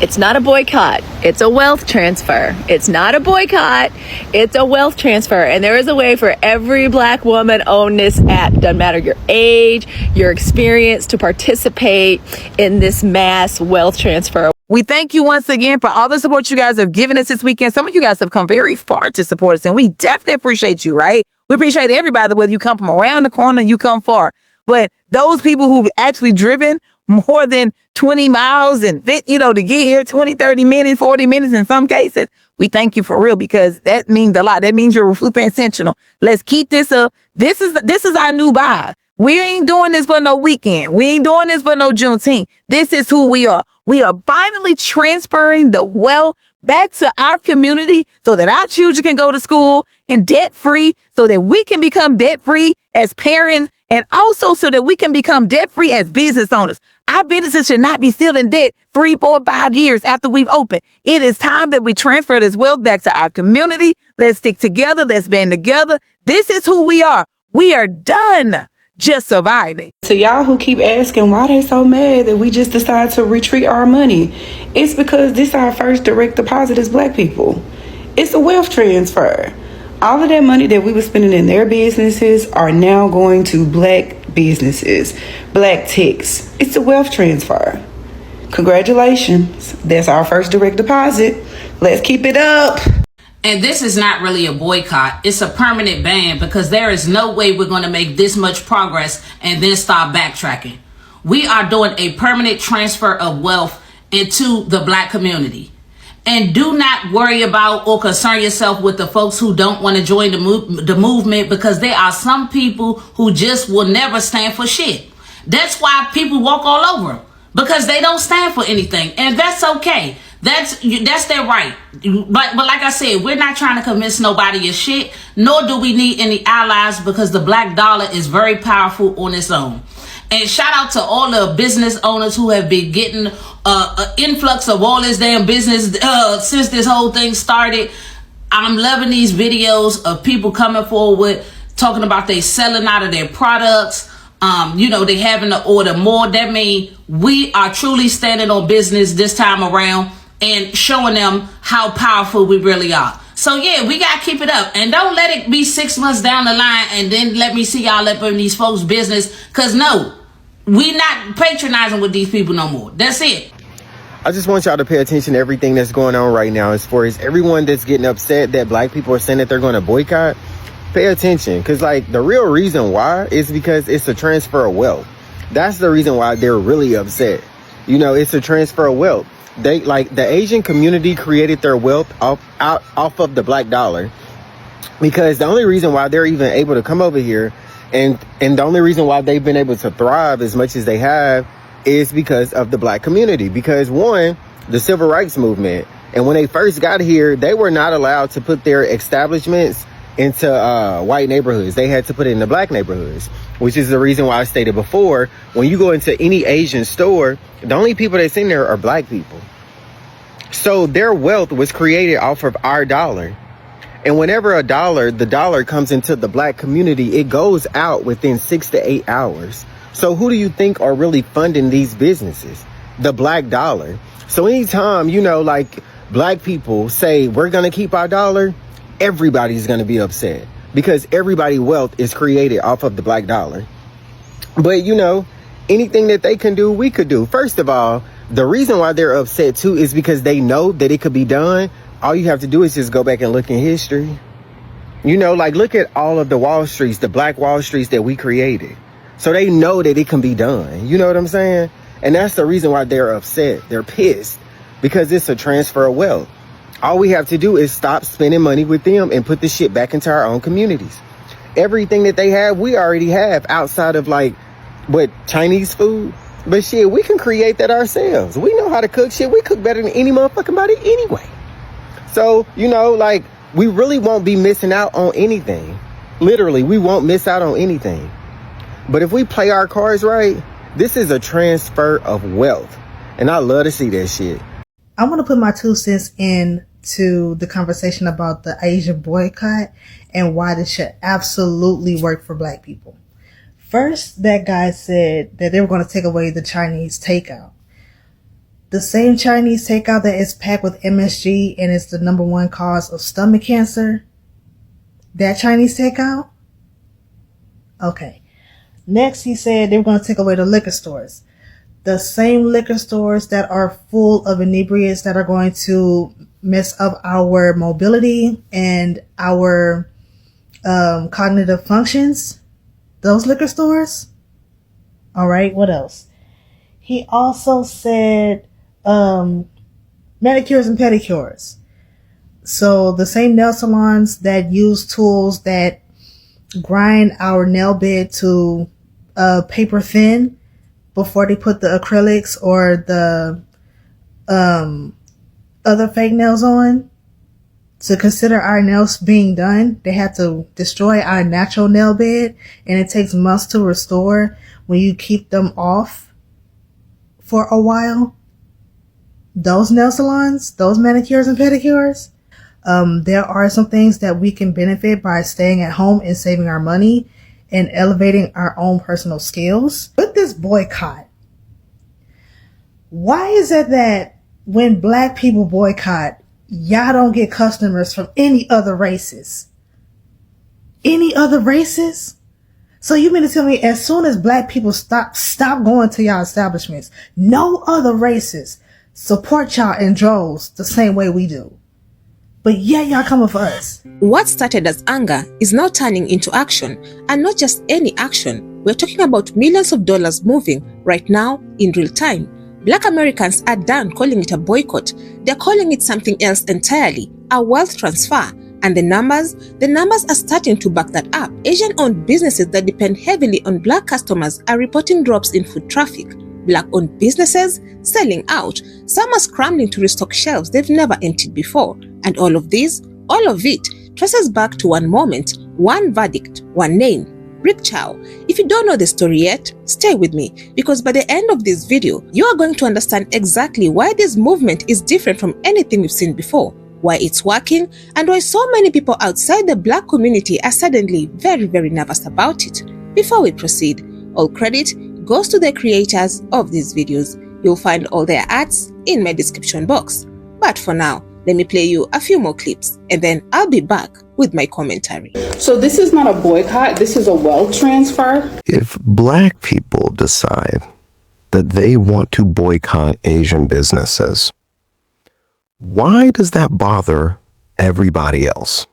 It's not a boycott. It's a wealth transfer. It's not a boycott. It's a wealth transfer. And there is a way for every Black woman on this app, doesn't matter your age, your experience, to participate in this mass wealth transfer. We thank you once again for all the support you guys have given us this weekend. Some of you guys have come very far to support us, and we definitely appreciate you, right? We appreciate everybody, whether you come from around the corner, you come far. But those people who've actually driven more than 20 miles and to get here 20, 30 minutes, 40 minutes in some cases, we thank you for real, because that means a lot. That means you're super intentional. Let's keep this up. This is our new vibe. We ain't doing this for no weekend. We ain't doing this for no Juneteenth. This is who we are. We are finally transferring the wealth back to our community so that our children can go to school and debt-free, so that we can become debt-free as parents, and also so that we can become debt-free as business owners. Our businesses should not be still in debt 3, 4, 5 years after we've opened. It is time that we transfer this wealth back to our community. Let's stick together. Let's band together. This is who we are. We are done just surviving. To y'all who keep asking why they so mad that we just decided to retreat our money, it's because this is our first direct deposit as Black people. It's a wealth transfer. All of that money that we were spending in their businesses are now going to Black businesses, Black techs. It's a wealth transfer. Congratulations. That's our first direct deposit. Let's keep it up. And this is not really a boycott. It's a permanent ban, because there is no way we're going to make this much progress and then start backtracking. We are doing a permanent transfer of wealth into the Black community. And do not worry about or concern yourself with the folks who don't want to join the movement, because there are some people who just will never stand for shit. That's why people walk all over them, because they don't stand for anything. And that's okay. That's their right. But like I said, we're not trying to convince nobody of shit, nor do we need any allies, because the Black dollar is very powerful on its own. And shout out to all the business owners who have been getting an influx of all this damn business since this whole thing started. I'm loving these videos of people coming forward talking about they selling out of their products. They having to order more. That means we are truly standing on business this time around and showing them how powerful we really are. So yeah, we gotta keep it up, and don't let it be 6 months down the line and then let me see y'all up in these folks' business. Cause no, we not patronizing with these people no more. That's it. I just want y'all to pay attention to everything that's going on right now. As far as everyone that's getting upset that Black people are saying that they're going to boycott, pay attention, because the real reason why is because it's a transfer of wealth. That's the reason why they're really upset. It's a transfer of wealth. They the Asian community created their wealth off of the Black dollar, because the only reason why they're even able to come over here and the only reason why they've been able to thrive as much as they have is because of the Black community. Because one, the civil rights movement, and when they first got here, they were not allowed to put their establishments into white neighborhoods. They had to put it in the Black neighborhoods, which is the reason why I stated before, when you go into any Asian store, the only people that's in there are Black people. So their wealth was created off of our dollar. And whenever the dollar comes into the Black community, it goes out within 6 to 8 hours. So who do you think are really funding these businesses? The Black dollar. So anytime, Black people say we're going to keep our dollar, everybody's going to be upset, because everybody's wealth is created off of the Black dollar. But, anything that they can do, we could do. First of all, the reason why they're upset too is because they know that it could be done. All you have to do is just go back and look in history. Look at all of the Wall Streets, the Black Wall Streets that we created. So they know that it can be done. You know what I'm saying? And that's the reason why they're upset. They're pissed, because it's a transfer of wealth. All we have to do is stop spending money with them and put the shit back into our own communities. Everything that they have, we already have, outside of Chinese food. But shit, we can create that ourselves. We know how to cook shit. We cook better than any motherfucking body anyway. So, we really won't be missing out on anything. Literally, we won't miss out on anything. But if we play our cards right, this is a transfer of wealth. And I love to see that shit. I want to put my 2 cents into the conversation about the Asian boycott and why this should absolutely work for Black people. First, that guy said that they were going to take away the Chinese takeout. The same Chinese takeout that is packed with MSG and is the #1 cause of stomach cancer. That Chinese takeout? Okay. Next, he said they were going to take away the liquor stores. The same liquor stores that are full of inebriates that are going to mess up our mobility and our cognitive functions. Those liquor stores. All right. What else? He also said manicures and pedicures. So the same nail salons that use tools that grind our nail bed to paper thin before they put the acrylics or the other fake nails on, to consider our nails being done, they have to destroy our natural nail bed, and it takes months to restore when you keep them off for a while. Those nail salons, those manicures and pedicures, there are some things that we can benefit by staying at home and saving our money and elevating our own personal skills. With this boycott, why is it that when black people boycott, y'all don't get customers from any other races? Any other races? So you mean to tell me as soon as black people stop going to y'all establishments, no other races support y'all in droves the same way we do? But yeah, y'all coming for us. What started as anger is now turning into action, and not just any action. We're talking about millions of dollars moving right now in real time. Black Americans are done calling it a boycott. They're calling it something else entirely, a wealth transfer. And the numbers are starting to back that up. Asian-owned businesses that depend heavily on black customers are reporting drops in foot traffic. Black-owned businesses selling out. Some are scrambling to restock shelves they've never emptied before. And all of it, traces back to one moment, one verdict, one name: Rick Chow. If you don't know the story yet, stay with me, because by the end of this video, you are going to understand exactly why this movement is different from anything we've seen before, why it's working, and why so many people outside the black community are suddenly very, very nervous about it. Before we proceed, all credit goes to the creators of these videos. You'll find all their ads in my description box. But for now, let me play you a few more clips, and then I'll be back with my commentary. So this is not a boycott, this is a wealth transfer. If black people decide that they want to boycott Asian businesses, why does that bother everybody else?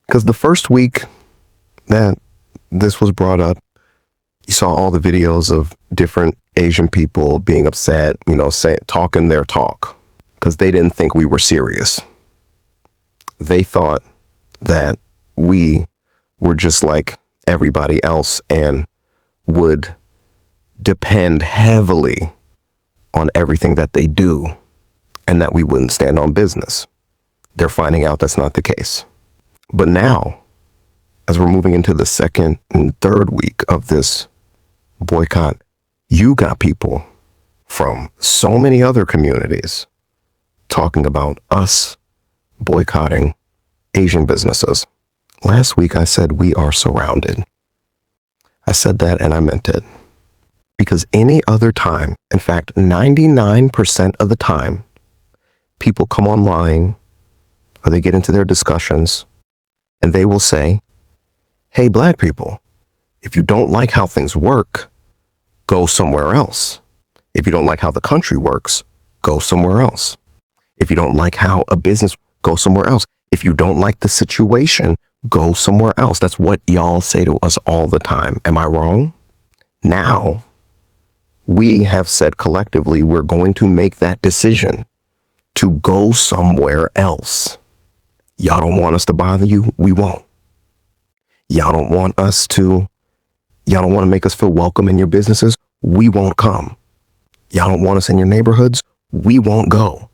Because the first week that this was brought up, you saw all the videos of different Asian people being upset, talking their talk, because they didn't think we were serious. They thought that we were just like everybody else and would depend heavily on everything that they do, and that we wouldn't stand on business. They're finding out that's not the case. But now, as we're moving into the second and third week of this boycott, you got people from so many other communities talking about us boycotting Asian businesses. Last week I said we are surrounded. I said that and I meant it. Because any other time, in fact, 99% of the time, people come online or they get into their discussions and they will say, hey, black people, if you don't like how things work, go somewhere else. If you don't like how the country works, go somewhere else. If you don't like how a business, go somewhere else. If you don't like the situation, go somewhere else. That's what y'all say to us all the time. Am I wrong? Now, we have said collectively we're going to make that decision to go somewhere else. Y'all don't want us to bother you? We won't. Y'all don't want to make us feel welcome in your businesses? We won't come. Y'all don't want us in your neighborhoods? We won't go.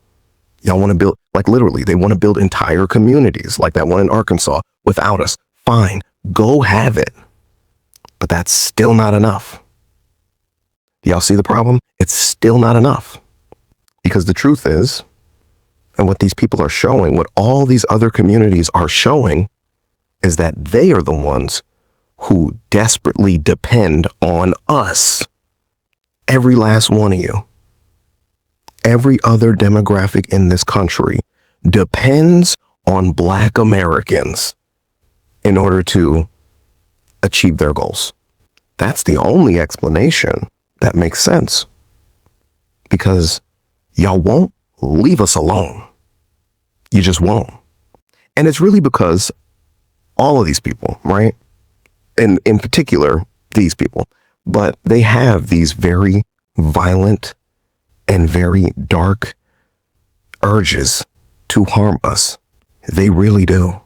Y'all want to build, like literally, they want to build entire communities like that one in Arkansas without us. Fine, go have it. But that's still not enough. Do y'all see the problem? It's still not enough. Because the truth is, and what these people are showing, what all these other communities are showing, is that they are the ones who desperately depend on us. Every last one of you. every other demographic in this country depends on Black Americans in order to achieve their goals. That's the only explanation that makes sense. Because y'all won't leave us alone. You just won't. And it's really because all of these people, right? And in particular, these people, but they have these very violent and very dark urges to harm us. They really do.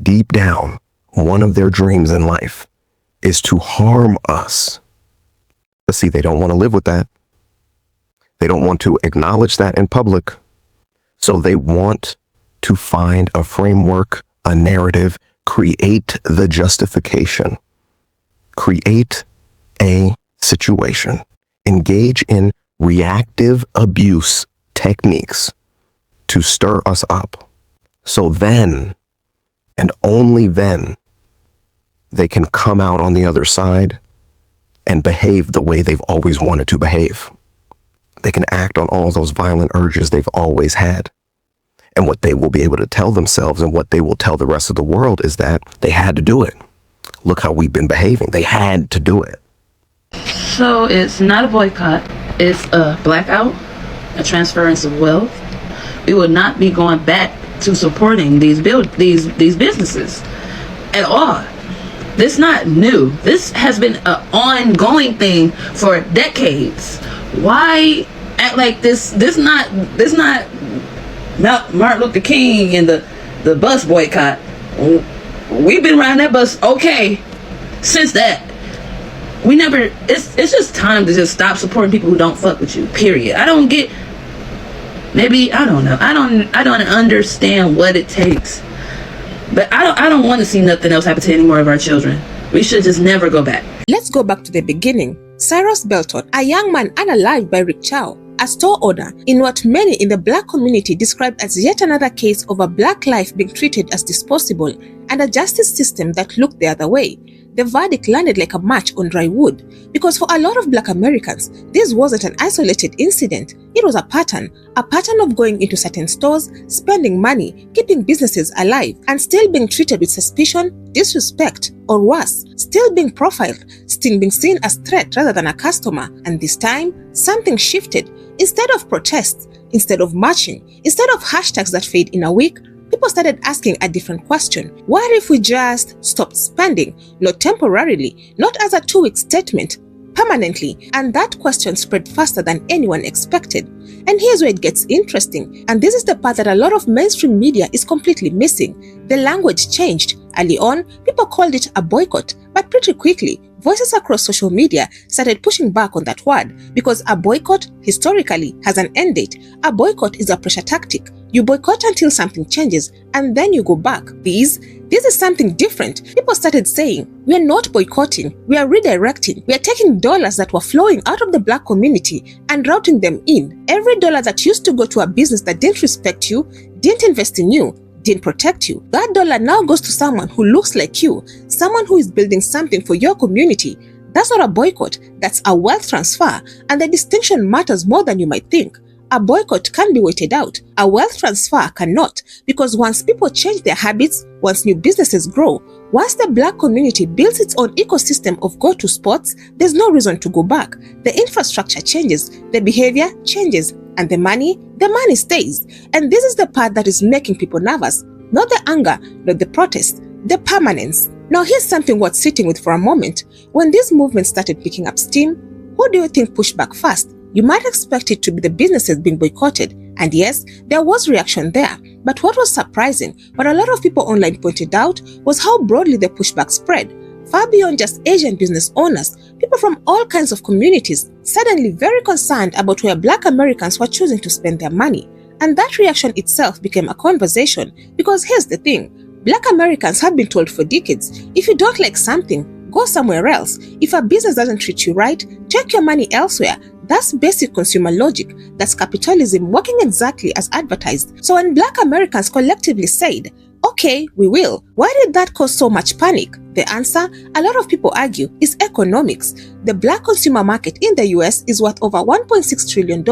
Deep down, one of their dreams in life is to harm us. But see, they don't want to live with that. They don't want to acknowledge that in public. So they want to find a framework, a narrative, create the justification, create a situation, engage in reactive abuse techniques to stir us up. So then, and only then, they can come out on the other side and behave the way they've always wanted to behave. They can act on all those violent urges they've always had. And what they will be able to tell themselves and what they will tell the rest of the world is that they had to do it. Look how we've been behaving. They had to do it. So it's not a boycott. It's a blackout, a transference of wealth. We will not be going back to supporting these businesses at all. This is not new. This has been an ongoing thing for decades. Why act like this not Martin Luther King and the bus boycott? We've been riding that bus okay since that. We never, it's just time to just stop supporting people who don't fuck with you, period. I don't get, maybe, I don't know. I don't understand what it takes. But I don't want to see nothing else happen to any more of our children. We should just never go back. Let's go back to the beginning. Cyrus Belton, a young man unalived by Rick Chow, a store owner in what many in the Black community describe as yet another case of a Black life being treated as disposable and a justice system that looked the other way. The verdict landed like a match on dry wood because for a lot of Black Americans, this wasn't an isolated incident. It was a pattern of going into certain stores, spending money, keeping businesses alive, and still being treated with suspicion, disrespect, or worse, still being profiled, still being seen as threat rather than a customer. And this time, something shifted. Instead of protests, instead of marching, instead of hashtags that fade in a week, people started asking a different question. What if we just stopped spending, not temporarily, not as a 2-week statement, permanently? And that question spread faster than anyone expected. And here's where it gets interesting. And this is the part that a lot of mainstream media is completely missing. The language changed. Early on, people called it a boycott, but pretty quickly, voices across social media started pushing back on that word because a boycott historically has an end date. A boycott is a pressure tactic. You boycott until something changes and then you go back. This is something different. People started saying, we are not boycotting, we are redirecting. We are taking dollars that were flowing out of the Black community and routing them in. Every dollar that used to go to a business that didn't respect you, didn't invest in you, didn't protect you, that dollar now goes to someone who looks like you, someone who is building something for your community. That's not a boycott, that's a wealth transfer, and the distinction matters more than you might think. A boycott can be waited out. A wealth transfer cannot, because once people change their habits, once new businesses grow, once the Black community builds its own ecosystem of go-to spots, there's no reason to go back. The infrastructure changes, the behavior changes, and the money stays. And this is the part that is making people nervous. Not the anger, not the protest, the permanence. Now here's something worth sitting with for a moment. When these movements started picking up steam, who do you think pushed back first? You might expect it to be the businesses being boycotted. And yes, there was reaction there. But what was surprising, what a lot of people online pointed out, was how broadly the pushback spread. Far beyond just Asian business owners, people from all kinds of communities suddenly very concerned about where Black Americans were choosing to spend their money. And that reaction itself became a conversation because here's the thing, Black Americans have been told for decades, if you don't like something, go somewhere else. If a business doesn't treat you right, take your money elsewhere. That's basic consumer logic. That's capitalism working exactly as advertised. So when Black Americans collectively said, Okay, we will. Why did that cause so much panic? The answer, a lot of people argue, is economics. The black consumer market in the US is worth over $1.6 trillion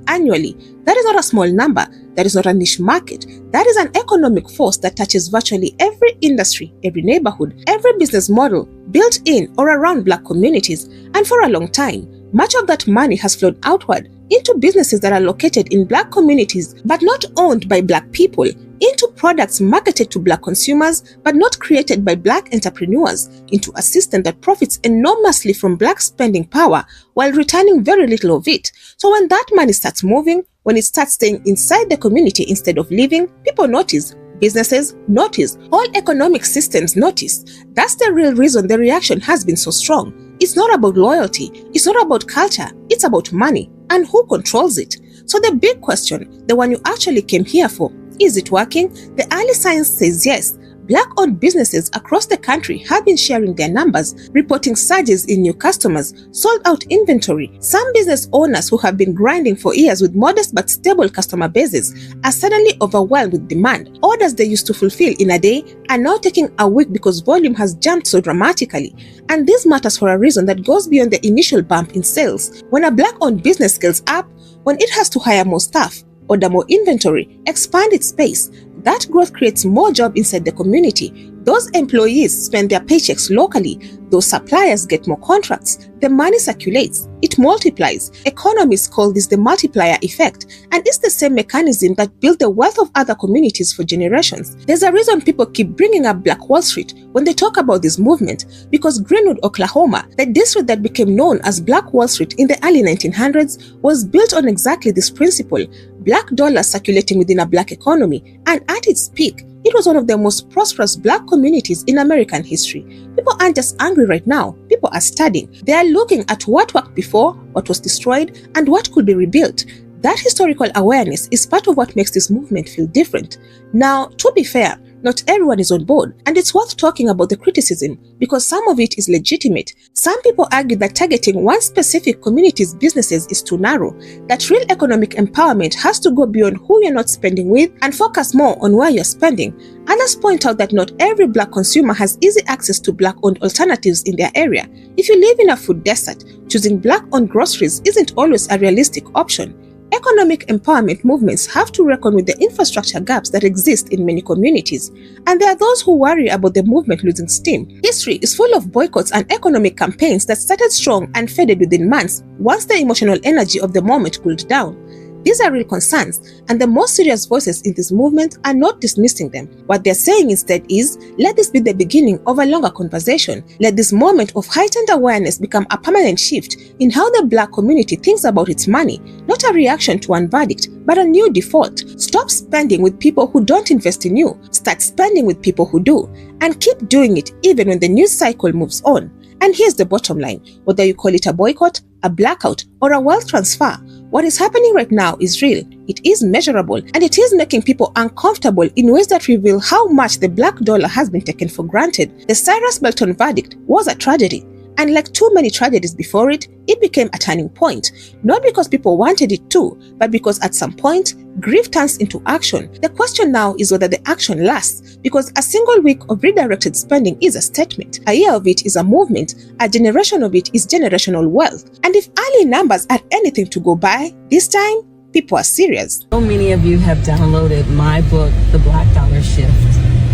annually. That is not a small number. That is not a niche market. That is an economic force that touches virtually every industry, every neighborhood, every business model built in or around black communities. And for a long time, much of that money has flowed outward into businesses that are located in black communities but not owned by black people, into products marketed to black consumers but not created by black entrepreneurs, into a system that profits enormously from black spending power while returning very little of it. So when that money starts moving, when it starts staying inside the community instead of leaving, people notice. Businesses notice. All economic systems notice. That's the real reason the reaction has been so strong. It's not about loyalty. It's not about culture. It's about money and who controls it. So the big question, the one you actually came here for, is it working? The early science says yes. Black-owned businesses across the country have been sharing their numbers, reporting surges in new customers, sold-out inventory. Some business owners who have been grinding for years with modest but stable customer bases are suddenly overwhelmed with demand. Orders they used to fulfill in a day are now taking a week because volume has jumped so dramatically. And this matters for a reason that goes beyond the initial bump in sales. When a black-owned business scales up, when it has to hire more staff, order more inventory, expand its space, that growth creates more jobs inside the community. Those employees spend their paychecks locally. Those suppliers get more contracts. The money circulates. It multiplies. Economists call this the multiplier effect, and it's the same mechanism that built the wealth of other communities for generations. There's a reason people keep bringing up Black Wall Street when they talk about this movement, because Greenwood, Oklahoma, the district that became known as Black Wall Street in the early 1900s, was built on exactly this principle: black dollars circulating within a black economy, and at its peak, it was one of the most prosperous black communities in American history. People aren't just angry right now, people are studying. They are looking at what worked before, what was destroyed, and what could be rebuilt. That historical awareness is part of what makes this movement feel different. Now, to be fair, not everyone is on board, and it's worth talking about the criticism because some of it is legitimate. Some people argue that targeting one specific community's businesses is too narrow, that real economic empowerment has to go beyond who you're not spending with and focus more on where you're spending. Others point out that not every black consumer has easy access to black-owned alternatives in their area. If you live in a food desert, choosing black-owned groceries isn't always a realistic option. Economic empowerment movements have to reckon with the infrastructure gaps that exist in many communities, and there are those who worry about the movement losing steam. History is full of boycotts and economic campaigns that started strong and faded within months once the emotional energy of the moment cooled down. These are real concerns, and the most serious voices in this movement are not dismissing them. What they're saying instead is, let this be the beginning of a longer conversation. Let this moment of heightened awareness become a permanent shift in how the black community thinks about its money, not a reaction to one verdict, but a new default. Stop spending with people who don't invest in you. Start spending with people who do, and keep doing it even when the news cycle moves on. And here's the bottom line: whether you call it a boycott, a blackout, or a wealth transfer, what is happening right now is real, it is measurable, and it is making people uncomfortable in ways that reveal how much the black dollar has been taken for granted. The Cyrus Belton verdict was a tragedy, and like too many tragedies before it, it became a turning point, not because people wanted it to, but because at some point, grief turns into action. The question now is whether the action lasts, because a single week of redirected spending is a statement, a year of it is a movement, a generation of it is generational wealth. And if early numbers are anything to go by, this time, people are serious. So many of you have downloaded my book, The Black Dollar Shift,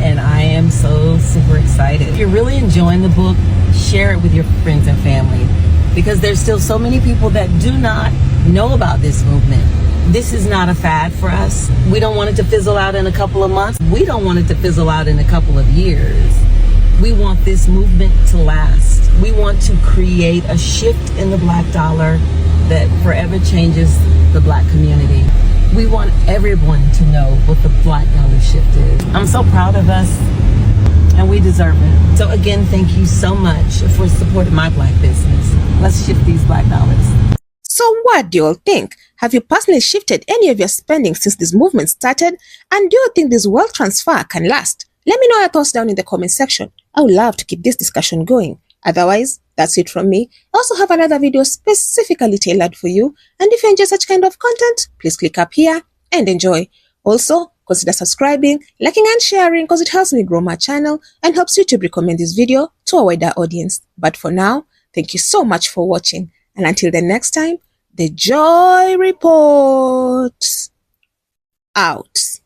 and I am so super excited. If you're really enjoying the book, share it with your friends and family, because there's still so many people that do not know about this movement. This is not a fad for us. We don't want it to fizzle out in a couple of months. We don't want it to fizzle out in a couple of years. We want this movement to last. We want to create a shift in the black dollar that forever changes the black community. We want everyone to know what the black dollar shift is. I'm so proud of us, and we deserve it. So again, thank you so much for supporting my black business. Let's shift these black dollars. So what do you all think? Have you personally shifted any of your spending since this movement started? And do you think this wealth transfer can last? Let me know your thoughts down in the comment section. I would love to keep this discussion going. Otherwise, that's it from me. I also have another video specifically tailored for you. And if you enjoy such kind of content, please click up here and enjoy. Also, consider subscribing, liking and sharing because it helps me grow my channel and helps YouTube recommend this video to a wider audience. But for now, thank you so much for watching. And until the next time, the Joy Report out.